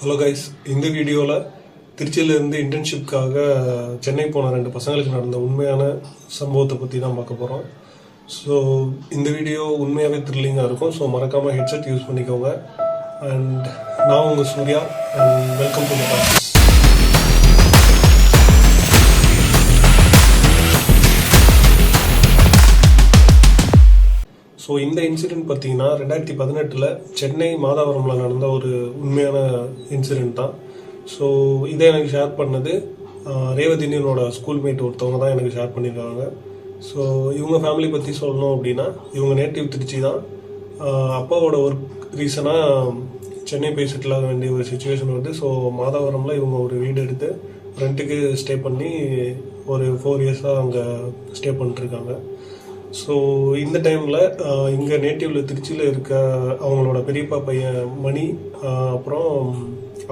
Hello guys, இந்த வீடியோவில் திருச்சியிலேருந்து இன்டர்ன்ஷிப்காக சென்னை போன 2 பசங்களுக்கு நடந்த உண்மையான சம்பவத்தை பற்றி தான் பார்க்க போகிறோம். ஸோ இந்த வீடியோ உண்மையாகவே த்ரில்லிங்காக இருக்கும். ஸோ மறக்காமல் ஹெட்செட் யூஸ் பண்ணிக்கோங்க. அண்ட் நான் உங்கள் Surya and welcome to the topic. So இந்த இன்சிடெண்ட் பார்த்தீங்கன்னா 2018 சென்னை மாதாவரமில் நடந்த ஒரு உண்மையான இன்சிடெண்ட் தான். ஸோ இதை எனக்கு ஷேர் பண்ணது ரேவதினியோட ஸ்கூல்மேட் ஒருத்தவங்க தான் எனக்கு ஷேர் பண்ணியிருக்காங்க. ஸோ இவங்க ஃபேமிலி பற்றி சொல்லணும் அப்படின்னா, இவங்க நேட்டிவ் திருச்சி தான். அப்பாவோட ஒர்க் ரீசனாக சென்னை போய் செட்டில் ஆக வேண்டிய ஒரு சுச்சுவேஷன் வருது. ஸோ மாதாவரமில் இவங்க ஒரு வீடு எடுத்து ரெண்ட்டுக்கு ஸ்டே பண்ணி ஒரு 4 இயர்ஸாக அங்கே ஸ்டே பண்ணிட்டுருக்காங்க. ஸோ இந்த டைமில் இங்கே நேட்டிவில் திருச்சியில் இருக்க அவங்களோட பெரியப்பா பையன் மணி, அப்புறம்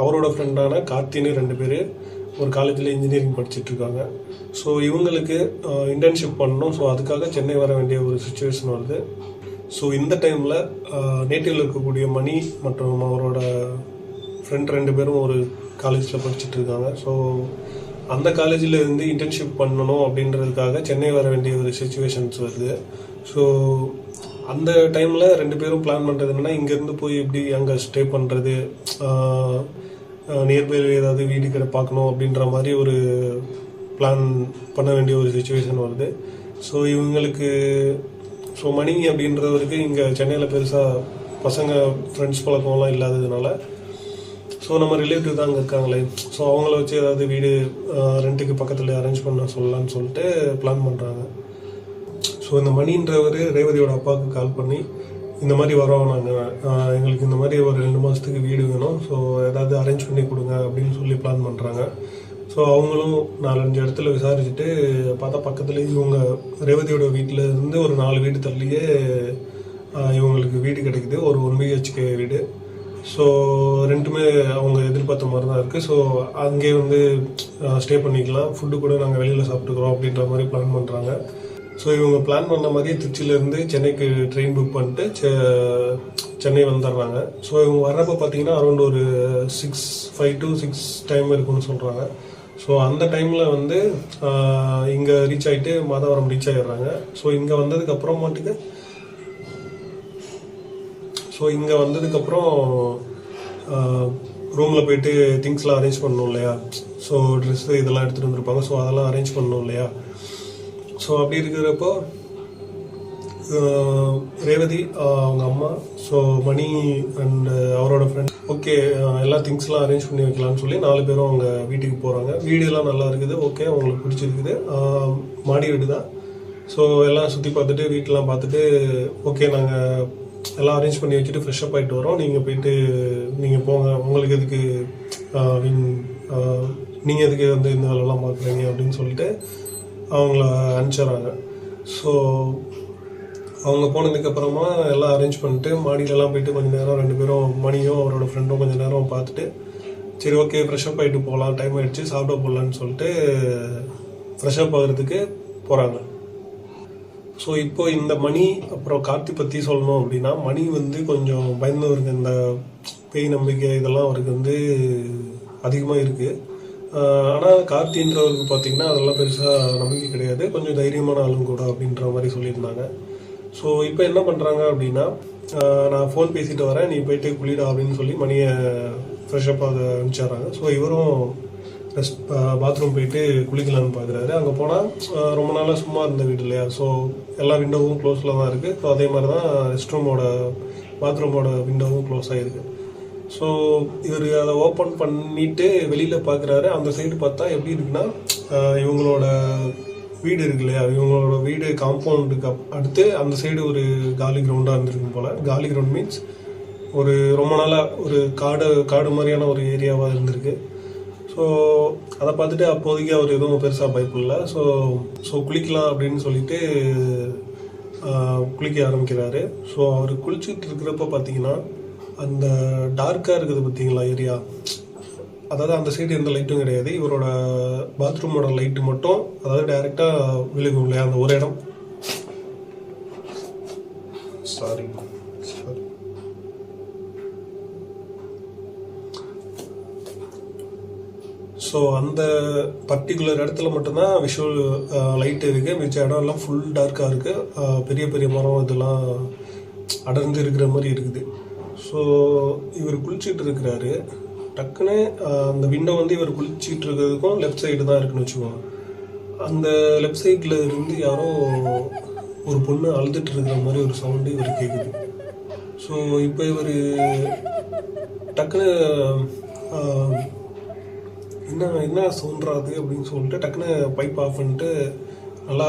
அவரோட ஃப்ரெண்டான கார்த்தின்னு 2 பேர் ஒரு காலேஜில் இன்ஜினியரிங் படிச்சுட்ருக்காங்க. ஸோ இவங்களுக்கு இன்டர்ன்ஷிப் பண்ணணும். ஸோ அதுக்காக சென்னை வர வேண்டிய ஒரு சுச்சுவேஷன் வருது. ஸோ இந்த டைமில் நேட்டிவில் இருக்கக்கூடிய மணி மற்றும் அவரோட ஃப்ரெண்ட் 2 பேரும் ஒரு காலேஜில் படிச்சுட்ருக்காங்க. ஸோ அந்த காலேஜில் இருந்து இன்டர்ன்ஷிப் பண்ணணும் அப்படின்றதுக்காக சென்னை வர வேண்டிய ஒரு சுச்சுவேஷன்ஸ் வருது. ஸோ அந்த டைமில் 2 பேரும் பிளான் பண்ணுறது என்னென்னா, இங்கேருந்து போய் எப்படி அங்கே ஸ்டே பண்ணுறது, நியர்பையில் ஏதாவது வீடு கடை பார்க்கணும் அப்படின்ற மாதிரி ஒரு பிளான் பண்ண வேண்டிய ஒரு சுச்சுவேஷன் வருது. ஸோ இவங்களுக்கு மணி அப்படின்றவருக்கு இங்கே சென்னையில் பெருசாக பசங்க ஃப்ரெண்ட்ஸ் பழக்கம்லாம் இல்லாததுனால, ஸோ நம்ம ரிலேட்டிவ் தான் அங்கே இருக்காங்களே, ஸோ அவங்கள வச்சு ஏதாவது வீடு ரெண்ட்டுக்கு பக்கத்தில் அரேஞ்ச் பண்ண சொல்லலான்னு சொல்லிட்டு பிளான் பண்ணுறாங்க. ஸோ இந்த மணின்றவர் ரேவதியோட அப்பாவுக்கு கால் பண்ணி, இந்த மாதிரி வரோம் நாங்கள், எங்களுக்கு இந்த மாதிரி ஒரு 2 மாதத்துக்கு வீடு வேணும், ஸோ ஏதாவது அரேஞ்ச் பண்ணி கொடுங்க அப்படின்னு சொல்லி பிளான் பண்ணுறாங்க. ஸோ அவங்களும் 4-5 இடத்துல விசாரிச்சுட்டு பார்த்தா பக்கத்துலேயே இவங்க ரேவதியோட வீட்டில் இருந்து ஒரு 4 வீடு தள்ளியே இவங்களுக்கு வீடு கிடைக்குது, ஒரு 1 BHK வீடு. ஸோ ரெண்டுமே அவங்க எதிர்பார்த்த மாதிரி தான் இருக்குது. ஸோ அங்கே வந்து ஸ்டே பண்ணிக்கலாம், ஃபுட்டு கூட நாங்கள் வெளியில் சாப்பிட்டுக்கிறோம் அப்படின்ற மாதிரி பிளான் பண்ணுறாங்க. ஸோ இவங்க பிளான் பண்ண மாதிரியே திருச்சியிலேருந்து சென்னைக்கு ட்ரெயின் புக் பண்ணிட்டு சென்னை வந்துடுறாங்க. ஸோ இவங்க வர்றப்போ பார்த்தீங்கன்னா அரௌண்ட் ஒரு 5 to 6 டைம் இருக்குன்னு சொல்கிறாங்க. ஸோ அந்த டைமில் வந்து இங்கே ரீச் ஆகிட்டு மாதாவரம் ரீச் ஆகிடுறாங்க. ஸோ இங்கே வந்ததுக்கப்புறம் ரூமில் போயிட்டு திங்ஸ்லாம் அரேஞ்ச் பண்ணணும் இல்லையா, ஸோ ட்ரெஸ்ஸு இதெல்லாம் எடுத்துகிட்டு வந்துருப்பாங்க, ஸோ அதெல்லாம் அரேஞ்ச் பண்ணணும் இல்லையா. ஸோ அப்படி இருக்கிறப்போ ரேவதி, அவங்க அம்மா, ஸோ மணி அண்ட் அவரோட ஃப்ரெண்ட், ஓகே எல்லா திங்ஸ்லாம் அரேஞ்ச் பண்ணி வைக்கலாம்னு சொல்லி 4 பேரும் அவங்க வீட்டுக்கு போகிறாங்க. வீடெல்லாம் நல்லா இருக்குது, ஓகே அவங்களுக்கு பிடிச்சிருக்குது, மாடி வீடு தான். ஸோ எல்லாம் சுற்றி பார்த்துட்டு வீட்டெலாம் பார்த்துட்டு, ஓகே நாங்கள் எல்லாம் அரேஞ்ச் பண்ணி வச்சுட்டு ஃப்ரெஷ்அப் ஆகிட்டு வரோம், நீங்கள் போங்க, உங்களுக்கு எதுக்கு நீங்கள் எதுக்கு வந்து இந்த வேலைலாம் பார்க்குறீங்க அப்படின்னு சொல்லிட்டு அவங்கள அனுப்பிச்சிட்றாங்க. ஸோ அவங்க போனதுக்கப்புறமா எல்லாம் அரேஞ்ச் பண்ணிட்டு மாடியிலலாம் போயிட்டு கொஞ்சம் நேரம் 2 பேரும், மணியும் அவரோட ஃப்ரெண்டும் கொஞ்சம் நேரம் பார்த்துட்டு, சரி ஓகே ஃப்ரெஷ்அப் ஆகிட்டு போகலாம், டைம் ஆகிடுச்சு சாப்பிட போகலான்னு சொல்லிட்டு ஃப்ரெஷ்அப் ஆகிறதுக்கு போகிறாங்க. ஸோ இப்போ இந்த மணி அப்புறம் கார்த்தி பற்றி சொல்லணும் அப்படின்னா, மணி வந்து கொஞ்சம் பயந்தவருக்கு, இந்த பேய் நம்பிக்கை இதெல்லாம் அவருக்கு வந்து அதிகமாக இருக்குது. ஆனால் கார்த்தின்றவருக்கு பார்த்திங்கன்னா அதெல்லாம் பெருசாக நம்பிக்கை கிடையாது, கொஞ்சம் தைரியமான ஆளும் கூட அப்படின்ற மாதிரி சொல்லியிருந்தாங்க. ஸோ இப்போ என்ன பண்ணுறாங்க அப்படின்னா, நான் ஃபோன் பேசிட்டு வரேன், நீ போயிட்டு குளிடா அப்படின்னு சொல்லி மணியை ஃப்ரெஷ்அப் ஆக அனுப்பிச்சிட்றாங்க. ஸோ இவரும் பாத்ரூம் போயிட்டு குளிக்கலான்னு பார்க்குறாரு. அங்கே போனால் ரொம்ப நாளாக சும்மா இருந்த வீடு இல்லையா, ஸோ எல்லா விண்டோவும் க்ளோஸில் தான் இருக்குது. ஸோ அதே மாதிரி தான் பாத்ரூமோட விண்டோவும் க்ளோஸ் ஆகிருக்கு. ஸோ இவர் அதை ஓப்பன் பண்ணிவிட்டு வெளியில் பார்க்குறாரு. அந்த சைடு பார்த்தா எப்படி இருக்குன்னா, இவங்களோட வீடு இருக்கு இல்லையா, இவங்களோட வீடு காம்பவுண்டுக்கு அடுத்து அந்த சைடு ஒரு காலி கிரவுண்டாக இருந்திருக்கும் போல். காலி கிரவுண்ட் மீன்ஸ் ஒரு ரொம்ப நாளாக ஒரு காடு மாதிரியான ஒரு ஏரியாவாக இருந்திருக்கு. ஸோ அதை பார்த்துட்டு அப்போதைக்கு அவர் எதுவும் பெருசாக பயப்படல. ஸோ குளிக்கலாம் அப்படின்னு சொல்லிட்டு குளிக்க ஆரம்பிக்கிறாரு. ஸோ அவர் குளிச்சுட்டு இருக்கிறப்ப பார்த்தீங்கன்னா, அந்த டார்க்காக இருக்குது பார்த்தீங்களா ஏரியா, அதாவது அந்த சைடு எந்த லைட்டும் கிடையாது, இவரோட பாத்ரூமோட லைட்டு மட்டும், அதாவது டைரெக்டாக விழுகும் இல்லையா அந்த ஒரு இடம். சாரி ஸோ அந்த பர்டிகுலர் இடத்துல மட்டும்தான் விஷுவல் லைட் இருக்குது. மிச்ச இடம் எல்லாம் ஃபுல் டார்க்காக இருக்குது. பெரிய பெரிய மரம் இதெல்லாம் அடர்ந்து இருக்கிற மாதிரி இருக்குது. ஸோ இவர் குளிச்சுட்டு இருக்கிறாரு. டக்குன்னு அந்த விண்டோ வந்து இவர் குளிச்சுட்டு இருக்கிறதுக்கும் லெஃப்ட் சைடு தான் இருக்குன்னு வச்சுக்கோங்க. அந்த லெஃப்ட் சைடில் இருந்து யாரோ ஒரு பொண்ணு அழுதுட்டு இருக்கிற மாதிரி ஒரு சவுண்டு இவர் கேட்குது. ஸோ இப்போ இவர் டக்குன்னு என்ன சவுண்ட்றாது அப்படின்னு சொல்லிட்டு டக்குன்னு பைப் ஆஃப் பண்ணிட்டு நல்லா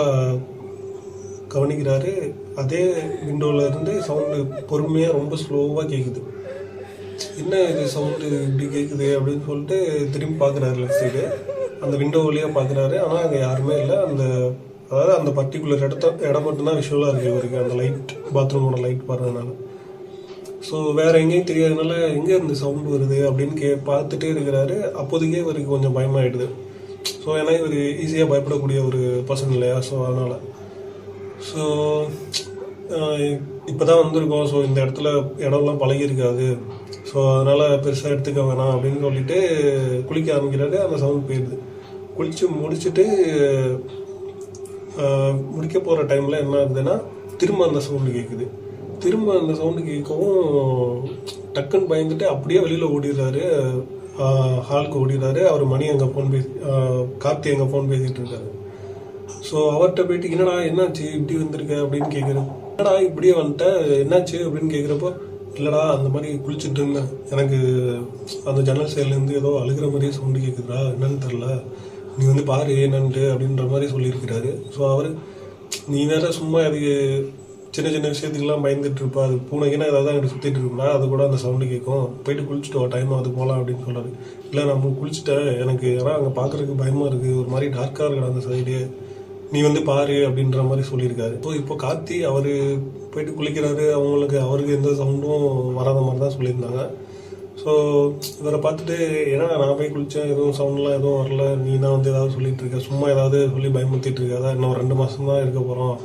கவனிக்கிறாரு. அதே விண்டோவில் இருந்து சவுண்டு பொறுமையாக ரொம்ப ஸ்லோவாக கேட்குது. என்ன இது சவுண்டு இப்படி கேட்குது அப்படின்னு சொல்லிட்டு திரும்பி பார்க்குறாரு லெஃப்ட் சைடு. அந்த விண்டோ வழியாக பார்க்குறாரு. ஆனால் அங்கே யாருமே இல்லை. அதாவது அந்த பர்டிகுலர் இடம் மட்டும்தான் விஷுவலாக இருக்குது இவருக்கு, அந்த லைட் பாத்ரூமோட லைட் பாடுறதுனால. ஸோ வேறு எங்கேயும் தெரியாதனால எங்கே இருந்து சவுண்டு வருது அப்படின்னு பார்த்துட்டே இருக்கிறாரு. அப்போதைக்கே இவருக்கு கொஞ்சம் பயமாகிடுது. ஸோ ஏன்னா இவர் ஈஸியாக பயப்படக்கூடிய ஒரு பர்சன் இல்லையா. ஸோ அதனால் இப்போ தான் வந்திருக்கோம். ஸோ இந்த இடம்லாம் பழகிருக்காது. ஸோ அதனால் பெருசாக எடுத்துக்க வேணாம் அப்படின்னு சொல்லிட்டு குளிக்க ஆரம்பிக்கிறாரு. அந்த சவுண்ட் போயிடுது. முடிச்சுட்டு முடிக்க போகிற டைமில் என்ன ஆகுதுன்னா திரும்ப அந்த சவுண்டு கேட்குது. திரும்ப அந்த சவுண்டு கேட்கவும் டக்குன்னு பயந்துட்டு அப்படியே வெளியில் ஓடிடுறாரு. ஹாலுக்கு ஓடிடுறாரு. அவர் மணி அங்கே கார்த்தி அங்கே ஃபோன் பேசிகிட்டு இருக்காரு. ஸோ அவர்கிட்ட போயிட்டு என்னடா என்னாச்சு இப்படி வந்திருக்க அப்படின்னு கேட்குறேன். என்னடா இப்படியே வந்துட்ட என்னாச்சு அப்படின்னு கேட்குறப்போ, இல்லைடா அந்த மாதிரி குளிச்சுட்டு இருந்தேன், எனக்கு அந்த ஜன்னல் சைட்லேருந்து ஏதோ அழுகிற மாதிரியே சவுண்டு கேட்குதுடா, என்னன்னு தெரில, நீ வந்து பாரு என்னன்ட்டு அப்படின்ற மாதிரி சொல்லியிருக்கிறாரு. ஸோ அவர் நீ வேற சும்மா அதுக்கு சின்ன சின்ன விஷயத்துக்கெல்லாம் பயந்துட்டு இருப்பா, அது பூனைக்குன்னா ஏதாவது அங்கிட்டு சுற்றிட்டு இருப்பா, அது கூட அந்த சவுண்டு கேட்கும், போயிட்டு குளிச்சுட்டு வா டைம் அது போகலாம் அப்படின்னு சொல்கிறாரு. இல்லை நான் குளிச்சுட்டேன், எனக்கு ஏன்னா அங்கே பார்க்குறதுக்கு பயமாக இருக்குது, ஒரு மாதிரி டார்க்காக இருக்கடா அந்த சைடு, நீ வந்து பாரு அப்படின்ற மாதிரி சொல்லியிருக்காரு. இப்போ கார்த்தி அவர் போயிட்டு குளிக்கிறாரு. அவருக்கு எந்த சவுண்டும் வராத மாதிரி தான் சொல்லியிருந்தாங்க. ஸோ இவரை பார்த்துட்டு ஏன்னா நான் போய் குளித்தேன், எதுவும் சவுண்ட்லாம் எதுவும் வரல, நீ தான் வந்து ஏதாவது சொல்லிட்டு இருக்க, சும்மா ஏதாவது சொல்லி பயமுறுத்திட்டு இருக்காதா, இன்னும் 2 மாதம் தான் இருக்க போகிறோம்,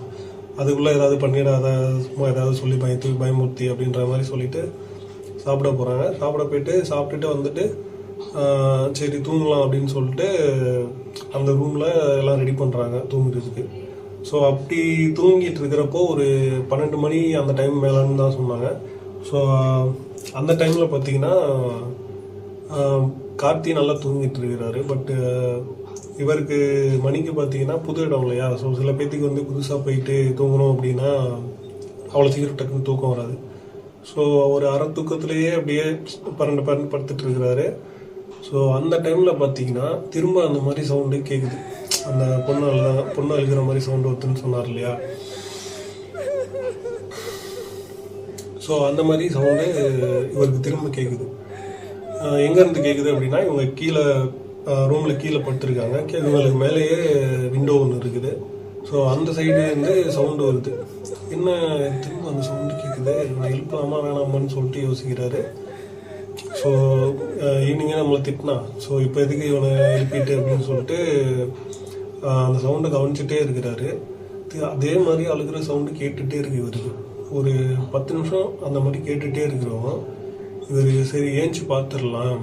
அதுக்குள்ளே ஏதாவது பண்ணிடாத, சும்மா ஏதாவது சொல்லி பயமுறுத்தி அப்படின்ற மாதிரி சொல்லிட்டு சாப்பிட போகிறாங்க. சாப்பிட போயிட்டு சாப்பிட்டுட்டு வந்துட்டு சரி தூங்கலாம் அப்படின்னு சொல்லிட்டு அந்த ரூமில் எல்லாம் ரெடி பண்ணுறாங்க தூங்குறதுக்கு. ஸோ அப்படி தூங்கிட்டு இருக்கிறப்போ ஒரு 12 மணி அந்த டைம் மேலேன்னு தான் சொன்னாங்க. ஸோ அந்த டைமில் பார்த்தீங்கன்னா கார்த்தி நல்லா தூங்கிட்டு இருக்கிறாரு. பட்டு இவருக்கு மணிக்கு பார்த்தீங்கன்னா புது இடம் இல்லையா. ஸோ சில பேர்த்துக்கு வந்து புதுசாக போயிட்டு தூங்கணும் அப்படின்னா அவ்வளோ சீக்கிரம் டக்குன்னு தூக்கம் வராது. ஸோ ஒரு அரை தூக்கத்துலேயே அப்படியே பரண்டு படுத்துட்டு இருக்கிறாரு. ஸோ அந்த டைமில் பார்த்தீங்கன்னா திரும்ப அந்த மாதிரி சவுண்டு கேட்குது. அந்த பொண்ணு அழுகிற மாதிரி சவுண்டு வருதுன்னு சொன்னார் இல்லையா. ஸோ அந்த மாதிரி சவுண்டு இவருக்கு திரும்ப கேட்குது. எங்கேருந்து கேட்குது அப்படின்னா இவங்க கீழே ரூமில் கீழே படுத்துருக்காங்க. இவங்களுக்கு மேலேயே விண்டோ ஒன்று இருக்குது. ஸோ அந்த சைடுலேருந்து சவுண்டு வருது. என்ன திரும்ப அந்த சவுண்டு கேட்குது, இவனை எழுப்பலாமா வேணாமான்னு சொல்லிட்டு யோசிக்கிறாரு. ஸோ ஈவினிங்கே நம்மளை திட்டினா, ஸோ இப்போ எதுக்கு இவனை எழுப்பிட்டு அப்படின்னு சொல்லிட்டு அந்த சவுண்டை கவனிச்சுட்டே இருக்கிறாரு. அதே மாதிரி அழுகிற சவுண்டு கேட்டுகிட்டே இருக்கு இவருக்கு. ஒரு 10 நிமிஷம் அந்த மாதிரி கேட்டுகிட்டே இருக்கிறோம். இவர் சரி ஏஞ்சி பார்த்துடலாம்,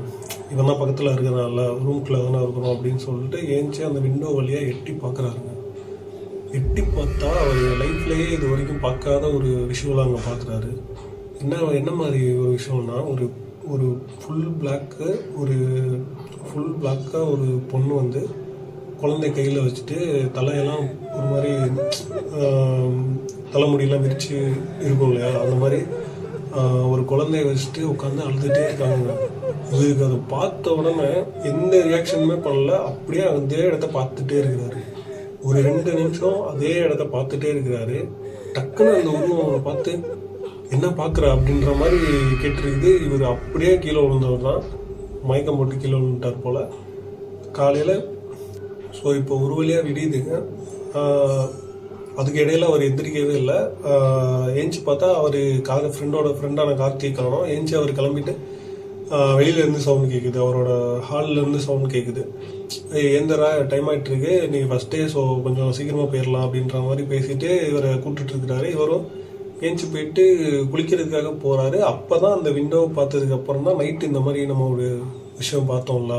இவன் தான் பக்கத்தில் இருக்கிறனால ரூம்குள்ளே தானே இருக்கிறோம் அப்படின்னு சொல்லிட்டு ஏஞ்சி அந்த விண்டோ வழியாக எட்டி பார்க்குறாருங்க. எட்டி பார்த்தா அவர் லைஃப்லேயே இது வரைக்கும் பார்க்காத ஒரு விஷயம்லாம் அங்கே பார்க்குறாரு. என்ன மாதிரி ஒரு விஷயம்னா ஒரு ஃபுல் பிளாக்காக ஒரு பொண்ணு வந்து குழந்தை கையில் வச்சுட்டு தலையெல்லாம் ஒரு மாதிரி தலைமுடியெல்லாம் விரித்து இருக்கும் இல்லையா, அந்த மாதிரி ஒரு குழந்தைய வச்சுட்டு உட்காந்து அழுதுகிட்டே இருக்காங்க. இதுக்கு அதை பார்த்த உடனே எந்த ரியாக்ஷனுமே பண்ணல, அப்படியே அதே இடத்த பார்த்துட்டே இருக்கிறாரு. ஒரு 2 நிமிஷம் அதே இடத்த பார்த்துட்டே இருக்கிறாரு. டக்குன்னு அந்த உருவம் பார்த்து என்ன பார்க்குற அப்படின்ற மாதிரி கேட்டிருக்குது. இவர் அப்படியே கீழே விழுந்தவர் தான், மயக்கம் போட்டு கீழே விழுந்துட்டார் போல் காலையில். ஸோ இப்போ ஒரு வழியாக விடியுதுங்க. அதுக்கு இடையில அவர் எந்திரிக்கவே இல்லை. ஏஞ்சி பார்த்தா அவர் ஃப்ரெண்டான கார்த்திகை காணோம். ஏஞ்சி அவர் கிளம்பிட்டு வெளியிலேருந்து சவுண்டு கேட்குது, அவரோட ஹால்லேருந்து சவுண்டு கேட்குது. எந்தரா டைம் ஆகிட்டு இருக்கு, நீ ஃபஸ்ட்டே ஸோ கொஞ்சம் சீக்கிரமாக போயிடலாம் அப்படின்ற மாதிரி பேசிட்டு இவரை கூப்பிட்டுருக்கிறாரு. இவரும் ஏஞ்சி போயிட்டு குளிக்கிறதுக்காக போகிறாரு. அப்போ தான் அந்த விண்டோவை பார்த்ததுக்கு அப்புறம் தான் நைட்டு இந்த மாதிரி நம்ம ஒரு விஷயம் பார்த்தோம்ல,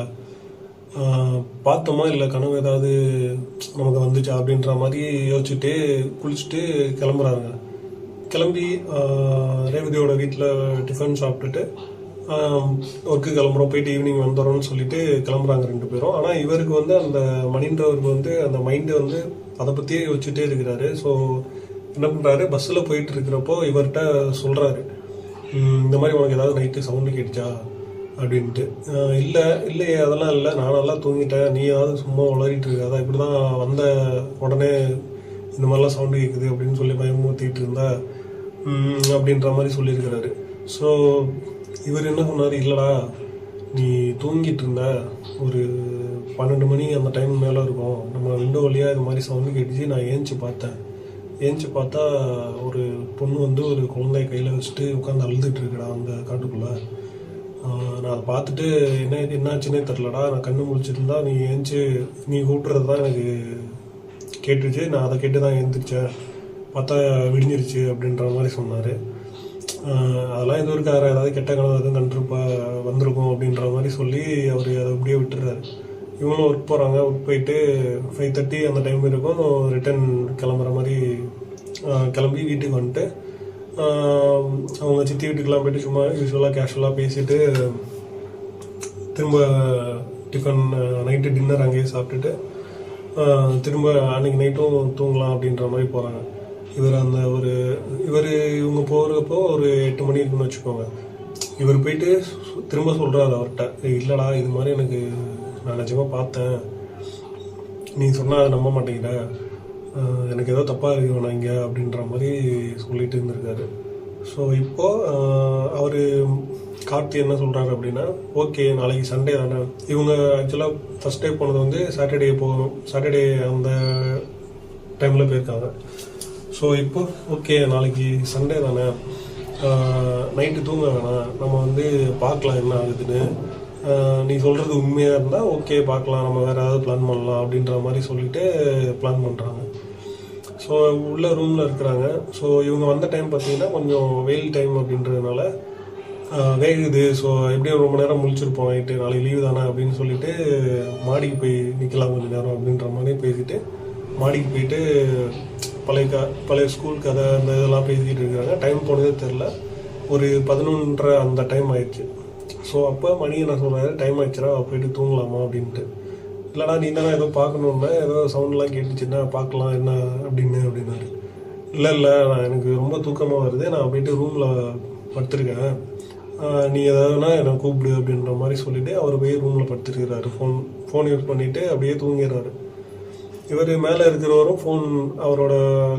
பார்த்தோமா இல்லை கனவு ஏதாவது நமக்கு வந்துச்சா அப்படின்ற மாதிரி யோசிச்சுட்டு குளிச்சுட்டு கிளம்புறாங்க. கிளம்பி ரேவதியோட வீட்டில் டிஃபன் சாப்பிட்டுட்டு ஒர்க்கு கிளம்புறோம், போயிட்டு ஈவினிங் வந்துடுறோம்னு சொல்லிட்டு கிளம்புறாங்க 2 பேரும். ஆனால் இவருக்கு வந்து அந்த மணின்றவருக்கு வந்து அந்த மைண்டு வந்து அதை பற்றியே யோசிச்சுட்டே இருக்கிறாரு. ஸோ என்ன பண்ணுறாரு, பஸ்ஸில் போயிட்டு இருக்கிறப்போ இவர்கிட்ட சொல்கிறாரு, இந்த மாதிரி உனக்கு ஏதாவது நைட்டு சவுண்டு கேட்டுச்சா அப்படின்ட்டு. இல்லையே அதெல்லாம் இல்லை, நான் நல்லா தூங்கிட்டேன், நீ ஏதாவது சும்மா உளறிட்டு இருக்காதா, இப்படி தான் வந்த உடனே இந்த மாதிரிலாம் சவுண்டு கேட்குது அப்படின்னு சொல்லி பயமுறுத்திட்டு இருந்தா அப்படின்ற மாதிரி சொல்லியிருக்கிறாரு. ஸோ இவர் என்ன சொன்னார், இல்லைடா நீ தூங்கிட்டு இருந்த, ஒரு 12 மணி அந்த டைம் மேலே இருக்கும், நம்ம விண்டோ வழியாக இது மாதிரி சவுண்டு கேட்டுச்சு, நான் ஏஞ்சி பார்த்தா ஒரு பொண்ணு வந்து ஒரு குழந்தைய கையில் வச்சுட்டு உட்காந்து அழுதுட்டு இருக்குடா அந்த காட்டுக்குள்ளே. நான் அதை பார்த்துட்டு என்னாச்சுன்னே தெரிலடா, நான் கண்ணு முழிச்சிருந்தா நீ கூப்பிட்றது தான் எனக்கு கேட்டுச்சு, நான் அதை கேட்டு தான் எழுந்திரிச்சேன், பார்த்தா விடிஞ்சிருச்சு அப்படின்ற மாதிரி சொன்னார். அதெல்லாம் இது இருக்காரு, ஏதாவது கெட்ட கனவு எதுவும் கண்டிருப்பா வந்திருக்கும் அப்படின்ற மாதிரி சொல்லி அவர் அதை அப்படியே விட்டுறாரு. இவங்களும் ஒர்க் போகிறாங்க. ஒர்க் போயிட்டு 5:30 அந்த டைம் இருக்கும், ரிட்டன் கிளம்புற மாதிரி கிளம்பி வீட்டுக்கு வந்துட்டு அவங்க சித்தி வீட்டுக்கெலாம் போயிட்டு சும்மா யூஸ்வலாக கேஷுவலாக பேசிட்டு திரும்ப டிஃபன் நைட்டு டின்னர் அங்கேயே சாப்பிட்டுட்டு திரும்ப அன்றைக்கி நைட்டும் தூங்கலாம் அப்படின்ற மாதிரி போகிறாங்க. இவங்க போகிறப்போ ஒரு 8 மணி இருக்குன்னு வச்சுக்கோங்க. இவர் போயிட்டு திரும்ப சொல்கிறாரு அவர்கிட்ட, இல்லைடா இது மாதிரி எனக்கு நான் நிஜமாக பார்த்தேன், நீ சொன்னால் அதை நம்ப மாட்டேங்கிற, எனக்கு ஏதோ தப்பாக இருக்கு நான் இங்கே அப்படின்ற மாதிரி சொல்லிட்டு இருந்திருக்காரு. ஸோ இப்போது அவர் கார்த்தி என்ன சொல்கிறாரு அப்படின்னா, ஓகே நாளைக்கு சண்டே தானே, இவங்க ஆக்சுவலாக ஃபஸ்ட் டே போனது வந்து சாட்டர்டே அந்த டைமில் போயிருக்காங்க. ஸோ இப்போ ஓகே நாளைக்கு சண்டே தானே, நைட்டு தூங்க வேணாம், நம்ம வந்து பார்க்கலாம் என்ன ஆகுதுன்னு, நீ சொல்கிறது உண்மையாக இருந்தால் ஓகே பார்க்கலாம், நம்ம வேறு ஏதாவது பிளான் பண்ணலாம் அப்படின்ற மாதிரி சொல்லிட்டு பிளான் பண்ணுறாங்க. ஸோ உள்ள ரூமில் இருக்கிறாங்க. ஸோ இவங்க வந்த டைம் பார்த்தீங்கன்னா கொஞ்சம் வெயில் டைம் அப்படின்றதுனால வேகுது. ஸோ எப்படியும் ரொம்ப நேரம் முழிச்சிருப்போம் நைட்டு, நாளைக்கு லீவு தானே அப்படின்னு சொல்லிட்டு மாடிக்கு போய் நிற்கலாம் கொஞ்சம் நேரம் அப்படின்ற மாதிரி பேசிட்டு மாடிக்கு போயிட்டு பழைய ஸ்கூல் கதை அந்த இதெல்லாம் பேசிக்கிட்டு இருக்கிறாங்க. டைம் போனதே தெரில, ஒரு 11:30 அந்த டைம் ஆயிடுச்சு. ஸோ அப்போ மணி என்ன சொல்கிறாரு, டைம் ஆயிடுச்சுடா போயிட்டு தூங்கலாமா அப்படின்ட்டு. இல்லைடா நீ தானே ஏதோ பார்க்கணுன்னா, ஏதோ சவுண்ட்லாம் கேட்டுச்சுன்னா பார்க்கலாம் என்ன அப்படின்னாரு. இல்லை நான் எனக்கு ரொம்ப தூக்கமாக வருது, நான் போயிட்டு ரூமில் படுத்துருக்கேன், நீ எதாவதுனா என்னை கூப்பிடு அப்படின்ற மாதிரி சொல்லிவிட்டு அவர் போய் ரூமில் படுத்துருக்கிறாரு. ஃபோன் யூஸ் பண்ணிவிட்டு அப்படியே தூங்கிடுறாரு. இவர் மேலே இருக்கிறவரும் அவரோட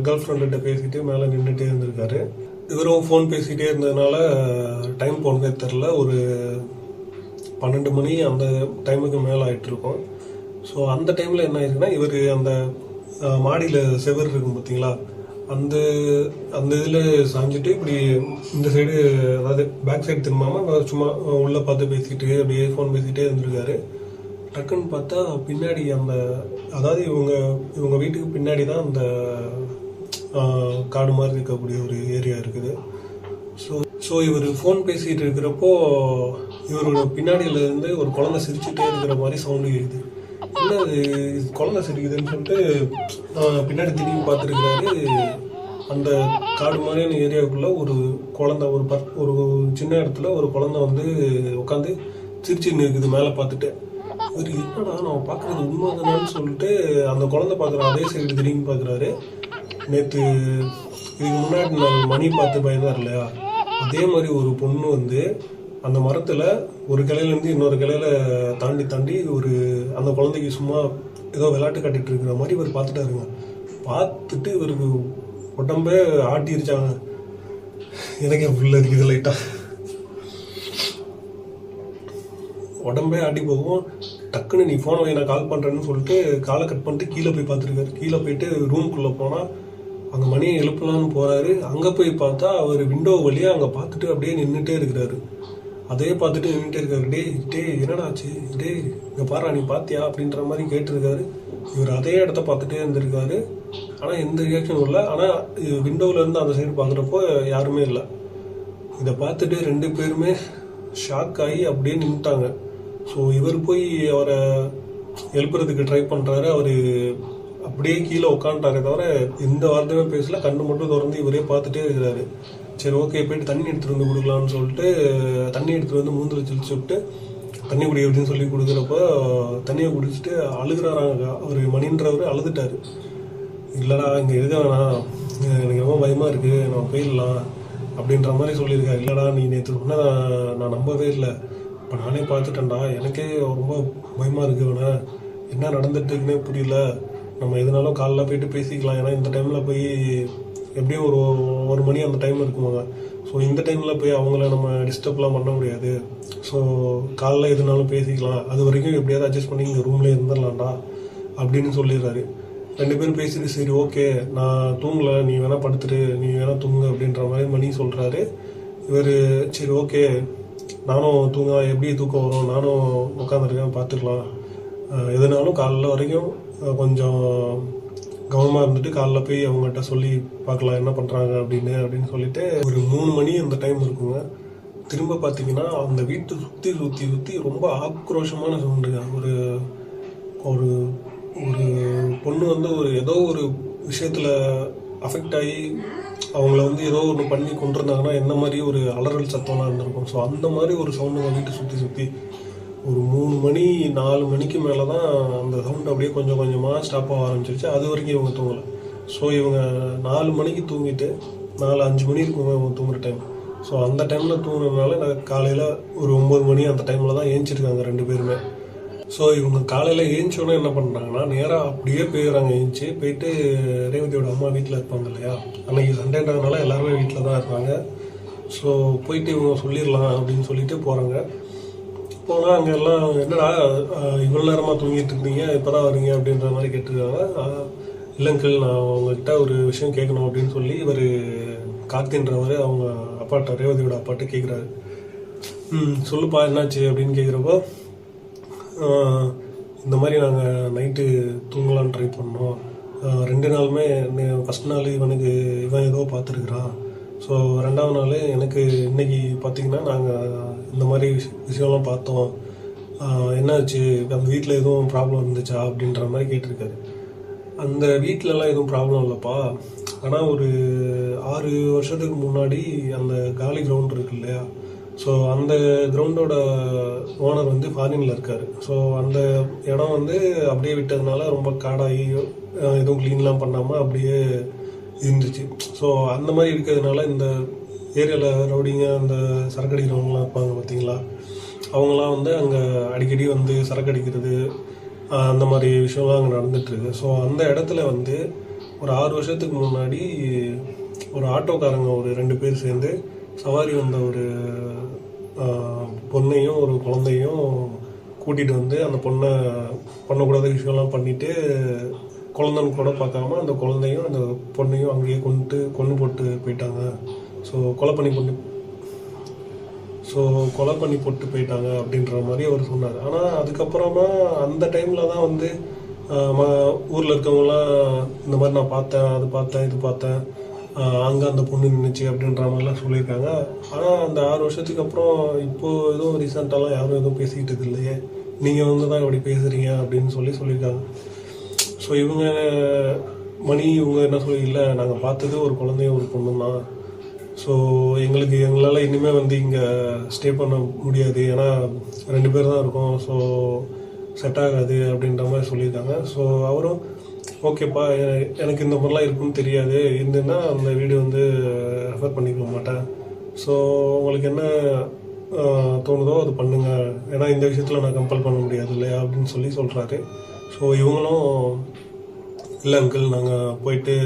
கேர்ள் ஃப்ரெண்ட்கிட்ட பேசிட்டு மேலே நின்றுட்டே இருந்திருக்காரு. இவரும் ஃபோன் பேசிகிட்டே இருந்ததுனால டைம் போனதே தெரில, ஒரு 12 மணி அந்த டைமுக்கு மேலே ஆகிட்டுருக்கோம். ஸோ அந்த டைமில் என்ன ஆயிருக்குன்னா, இவர் அந்த மாடியில் செவர் இருக்கும் பார்த்தீங்களா, அந்த இதில் சாஞ்சிட்டு இப்படி இந்த சைடு, அதாவது பேக் சைடு திரும்பாமல் சும்மா உள்ளே பார்த்து பேசிக்கிட்டு அப்படியே ஃபோன் பேசிகிட்டே இருந்திருக்காரு. டக்குன்னு பார்த்தா பின்னாடி அதாவது இவங்க வீட்டுக்கு பின்னாடி தான் அந்த காடு மாதிரி இருக்கக்கூடிய ஒரு ஏரியா இருக்குது. ஸோ இவர் ஃபோன் பேசிகிட்டு இருக்கிறப்போ இவரோட பின்னாடியிலேருந்து ஒரு குழந்தை சிரிச்சுட்டே இருக்கிற மாதிரி சவுண்டு கேட்குது. என்ன குழந்தை சிரிக்குதுன்னு சொல்லிட்டு பின்னாடி திரும்பி பார்த்துருக்கிறாரு. அந்த காடு மாதிரியான ஏரியாவுக்குள்ளே ஒரு குழந்தை, ஒரு சின்ன இடத்துல ஒரு குழந்தை வந்து உட்காந்து சிரிச்சுன்னு இருக்குது மேலே பார்த்துட்டு. இவர் என்னடா நம்ம பார்க்குறது உண்மை தானான்னு சொல்லிட்டு அந்த குழந்தை பார்க்குற அதே சைடு திரும்பி பார்க்குறாரு. நேற்று இதுக்கு முன்னாடி நான் மணி பார்த்து பயந்தார் இல்லையா, அதே மாதிரி ஒரு பொண்ணு வந்து அந்த மரத்தில் ஒரு கிளையிலேருந்து இன்னொரு கிளையில தாண்டி அந்த குழந்தைக்கு சும்மா ஏதோ விளையாட்டு கட்டிட்டு இருக்கிற மாதிரி இவர் பார்த்துட்டாருங்க. பார்த்துட்டு இவருக்கு உடம்பே ஆட்டிருச்சாங்க. எனக்கே ஃபுல்லாக இருக்குது, லைட்டாக உடம்பே ஆட்டி போகும். டக்குன்னு நீ ஃபோனை வை, நான் கால் பண்ணுறேன்னு சொல்லிட்டு காலை கட் பண்ணிட்டு கீழே போய் பார்த்துருக்காரு. கீழே போயிட்டு ரூமுக்குள்ளே போனால் அங்கே மணியை எழுப்பலான்னு போகிறாரு. அங்கே போய் பார்த்தா அவர் விண்டோ வழியாக அங்கே பார்த்துட்டு அப்படியே நின்றுட்டே இருக்கிறாரு. அதே பார்த்துட்டு நின்றுட்டே இருக்காரு. டே என்னடாச்சு, இங்கே பாரு நீ பார்த்தியா அப்படின்ற மாதிரி கேட்டிருக்காரு. இவர் அதே இடத்த பார்த்துட்டே இருந்திருக்காரு. ஆனால் எந்த ரியாக்ஷனும் இல்லை. ஆனால் விண்டோவிலேருந்து அந்த சைடு பார்க்குறப்போ யாருமே இல்லை. இதை பார்த்துட்டு 2 பேருமே ஷாக் ஆகி அப்படியே நின்றுட்டாங்க. ஸோ இவர் போய் அவரை எழுப்புறதுக்கு ட்ரை பண்ணுறாரு. அவர் அப்படியே கீழே உட்காந்துட்டாரே தவிர எந்த வார்த்தையுமே பேசல, கண்ணு மட்டும் திறந்து இவரே பார்த்துட்டே இருக்கிறாரு. சரி ஓகே போயிட்டு தண்ணி எடுத்துகிட்டு வந்து கொடுக்கலான்னு சொல்லிட்டு தண்ணி எடுத்துகிட்டு வந்து மூந்தில் தெளிச்சு விட்டு தண்ணி குடி அப்படின்னு சொல்லி கொடுக்குறப்ப தண்ணியை குடிச்சிட்டு அழுகிறாராங்க. அவர் மணின்றவர் அழுதுட்டாரு. இல்லைடா இங்கே இருக்க வேணாம், எனக்கு ரொம்ப பயமாக இருக்குது, நான் போயிடலாம் அப்படின்ற மாதிரி சொல்லியிருக்காரு. இல்லைடா நீ நேற்று சொன்னால் நான் நம்பவே இல்லை, இப்போ நானே பார்த்துட்டேன்டா, எனக்கே ரொம்ப பயமாக இருக்கு, வேணா என்ன நடந்துட்டுருக்குன்னே புரியல, நம்ம எதுனாலும் காலைல போயிட்டு பேசிக்கலாம். ஏன்னா இந்த டைமில் போய் எப்படியும் ஒரு மணி அந்த டைம் இருக்குமாங்க. ஸோ இந்த டைமில் போய் அவங்கள நம்ம டிஸ்டர்ப்லாம் பண்ண முடியாது. ஸோ காலைல எதுனாலும் பேசிக்கலாம், அது வரைக்கும் எப்படியாவது அட்ஜஸ்ட் பண்ணி இங்கே ரூம்லேயே இருந்துடலாம்டா அப்படின்னு சொல்லிடுறாரு. 2 பேரும் பேசிட்டு சரி ஓகே நான் தூங்கலை, நீ வேணால் படுத்துட்டு நீ வேணால் தூங்கு அப்படின்ற மாதிரி மணி சொல்கிறாரு. இவர் சரி ஓகே நானும் தூங்க, எப்படி தூக்கம் வரும், நானும் உட்காந்துருக்கேன் பார்த்துக்கலாம், எதுனாலும் காலைல வரைக்கும் கொஞ்சம் கவனமாக இருந்துட்டு காலைல போய் அவங்ககிட்ட சொல்லி பார்க்கலாம் என்ன பண்ணுறாங்க அப்படின்னு சொல்லிட்டு ஒரு 3 மணி அந்த டைம் இருக்குங்க. திரும்ப பார்த்தீங்கன்னா அந்த வீட்டை சுற்றி சுற்றி சுற்றி ரொம்ப ஆக்ரோஷமான சவுண்டுங்க. ஒரு ஒரு ஒரு பொண்ணு வந்து ஏதோ ஒரு விஷயத்தில் அஃபெக்ட் ஆகி அவங்கள வந்து ஏதோ ஒன்று பண்ணி கொண்டிருந்தாங்கன்னா என்ன மாதிரி ஒரு அலறல் சத்தம்லாம் இருந்திருக்கும். ஸோ அந்த மாதிரி ஒரு சவுண்டுங்க வீட்டை சுற்றி சுற்றி. ஒரு 3 மணி 4 மணிக்கு மேலே தான் அந்த சவுண்ட் அப்படியே கொஞ்சம் கொஞ்சமாக ஸ்டாப் ஆக ஆரம்பிச்சிருச்சு. அது வரைக்கும் இவங்க தூங்கலை. ஸோ இவங்க 4 மணிக்கு தூங்கிட்டு 4-5 மணி இருக்குங்க இவங்க தூங்குற டைம். ஸோ அந்த டைமில் தூங்குறதுனால நான் காலையில் ஒரு 9 மணி அந்த டைமில் தான் ஏஞ்சிருக்காங்க 2 பேருமே. ஸோ இவங்க காலையில் ஏஞ்சோன்னே என்ன பண்ணுறாங்கன்னா நேராக அப்படியே போயிடுறாங்க. ஏஞ்சி போயிட்டு ரேவதியோட அம்மா வீட்டில் இருப்பாங்க இல்லையா, அன்றைக்கி சண்டேன்றதுனால எல்லாருமே வீட்டில் தான் இருக்காங்க. ஸோ போயிட்டு இவங்க சொல்லிடலாம் அப்படின்னு சொல்லிட்டு போகிறாங்க. போனால் அங்கே எல்லாம் என்னடா இவ்வளோ நேரமாக தூங்கிட்டு இருந்தீங்க, இப்போ தான் வரீங்க அப்படின்ற மாதிரி கேட்டுருக்காங்க. இல்லைங்கள் நான் அவங்ககிட்ட ஒரு விஷயம் கேட்கணும் அப்படின்னு சொல்லி இவர் கார்த்தின்றவர் அவங்க அப்பாட்ட ரேவதியோட அப்பாட்ட கேட்குறாரு. சொல்லுப்பா என்னாச்சு அப்படின்னு கேட்குறப்போ இந்த மாதிரி நாங்கள் நைட்டு தூங்கலான்னு ட்ரை பண்ணோம், 2 நாளுமே ஃபஸ்ட் நாள் இவன் ஏதோ பார்த்துருக்குறான், ஸோ 2ஆவது நாள் எனக்கு இன்னைக்கு பார்த்திங்கன்னா நாங்கள் இந்த மாதிரி விஷயம்லாம் பார்த்தோம், என்னாச்சு அந்த வீட்டில் எதுவும் ப்ராப்ளம் இருந்துச்சா அப்படின்ற மாதிரி கேட்டிருக்காரு. அந்த வீட்டிலலாம் எதுவும் ப்ராப்ளம் இல்லைப்பா, ஆனால் ஒரு 6 வருஷத்துக்கு முன்னாடி அந்த காலி கிரவுண்ட் இருக்கு இல்லையா, ஸோ அந்த கிரவுண்டோட ஓனர் வந்து ஃபாரினில் இருக்கார். ஸோ அந்த இடம் வந்து அப்படியே விட்டதுனால ரொம்ப காடாகி எதுவும் க்ளீன்லாம் பண்ணாமல் அப்படியே இருந்துச்சு. ஸோ அந்த மாதிரி இருக்கிறதுனால இந்த ஏரியாவில் ரவுடிங்க அந்த சரக்கு அடிக்கிறவங்களாம் இருப்பாங்க பார்த்தீங்களா, அவங்களாம் வந்து அங்கே அடிக்கடி வந்து சரக்கு அடிக்கிறது அந்த மாதிரி விஷயம்லாம் அங்கே நடந்துகிட்ருக்கு. ஸோ அந்த இடத்துல வந்து ஒரு 6 வருஷத்துக்கு முன்னாடி ஒரு ஆட்டோக்காரங்க ஒரு 2 பேர் சேர்ந்து சவாரி வந்த ஒரு பொண்ணையும் ஒரு குழந்தையும் கூட்டிகிட்டு வந்து அந்த பொண்ணை பண்ணக்கூடாத விஷயம்லாம் பண்ணிவிட்டு குழந்தைன்னு கூட பார்க்காம அந்த குழந்தையும் அந்த பொண்ணையும் அங்கேயே கொண்டு போட்டு போயிட்டாங்க. ஸோ கொலை பண்ணி போட்டு போயிட்டாங்க அப்படின்ற மாதிரி அவர் சொன்னார். ஆனால் அதுக்கப்புறமா அந்த டைமில் தான் வந்து ஊரில் இருக்கவங்களாம் இந்த மாதிரி நான் பார்த்தேன், அது பார்த்தேன், இது பார்த்தேன், அங்கே அந்த பொண்ணு நின்றுச்சு அப்படின்ற மாதிரிலாம் சொல்லியிருக்காங்க. ஆனால் அந்த 6 வருஷத்துக்கு அப்புறம் இப்போது எதுவும் ரீசெண்டாலாம் யாரும் எதுவும் பேசிக்கிட்டது இல்லையே, நீங்கள் வந்து தான் இப்படி பேசுகிறீங்க அப்படின்னு சொல்லியிருக்காங்க. ஸோ இவங்க என்ன சொல்லி இல்லை நாங்கள் பார்த்தது ஒரு குழந்தையும் ஒரு பொண்ணும் தான், ஸோ எங்களால் இனிமேல் வந்து இங்கே ஸ்டே பண்ண முடியாது, ஏன்னா 2 பேர் தான் இருக்கோம், ஸோ செட் ஆகாது அப்படின்ற மாதிரி சொல்லியிருக்காங்க. ஸோ அவரும் ஓகேப்பா எனக்கு இந்த மாதிரிலாம் இருக்குன்னு தெரியாது, இருந்துன்னா அந்த வீடியோ வந்து ரெஃபர் பண்ணிக்க மாட்டேன், ஸோ உங்களுக்கு என்ன தோணுதோ அது பண்ணுங்கள், ஏன்னா இந்த விஷயத்தில் நான் கம்பல் பண்ண முடியாது இல்லையா அப்படின்னு சொல்கிறாரு. ஸோ இவங்களும் இல்லை அங்கிள் நாங்கள் போயிட்டு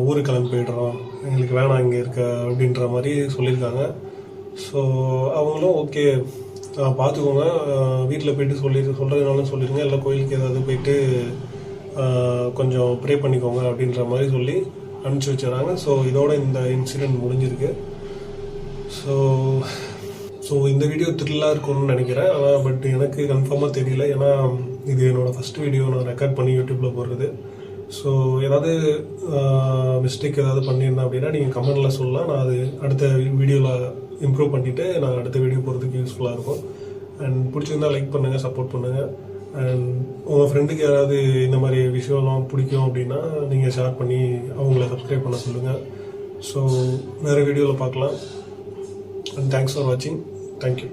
ஊருக்கு கிளம்பி போய்ட்றோம், எங்களுக்கு வேணாம் இங்கே இருக்க அப்படின்ற மாதிரி சொல்லியிருக்காங்க. ஸோ அவங்களும் ஓகே பார்த்துக்கோங்க, வீட்டில் போயிட்டு சொல்கிறதுனாலும் சொல்லிடுங்க, இல்லை கோயிலுக்கு ஏதாவது போயிட்டு கொஞ்சம் ப்ரே பண்ணிக்கோங்க அப்படின்ற மாதிரி சொல்லி அனுப்பிச்சி வச்சுறாங்க. ஸோ இதோட இந்த இன்சிடெண்ட் முடிஞ்சிருக்கு. ஸோ இந்த வீடியோ த்ரில்லாக இருக்கும்னு நினைக்கிறேன், ஆனால் பட் எனக்கு கன்ஃபார்மாக தெரியல, ஏன்னா இது என்னோடய ஃபஸ்ட் வீடியோ நான் ரெக்கார்ட் பண்ணி யூடியூப்பில் போடுறது. ஸோ ஏதாவது மிஸ்டேக் ஏதாவது பண்ணியிருந்தேன் அப்படின்னா நீங்கள் கமெண்டில் சொல்லலாம், நான் அது அடுத்த வீடியோவில் இம்ப்ரூவ் பண்ணிவிட்டு நான் அடுத்த வீடியோ போகிறதுக்கு யூஸ்ஃபுல்லாக இருக்கும். அண்ட் பிடிச்சிருந்தா லைக் பண்ணுங்கள், சப்போர்ட் பண்ணுங்கள். அண்ட் உங்கள் ஃப்ரெண்டுக்கு யாராவது இந்த மாதிரி விஷயம்லாம் பிடிக்கும் அப்படின்னா நீங்கள் ஷேர் பண்ணி அவங்கள சப்ஸ்கிரைப் பண்ண சொல்லுங்கள். ஸோ வேறு வீடியோவில் பார்க்கலாம். அண்ட் தேங்க்ஸ் ஃபார் வாட்சிங். தேங்க்யூ.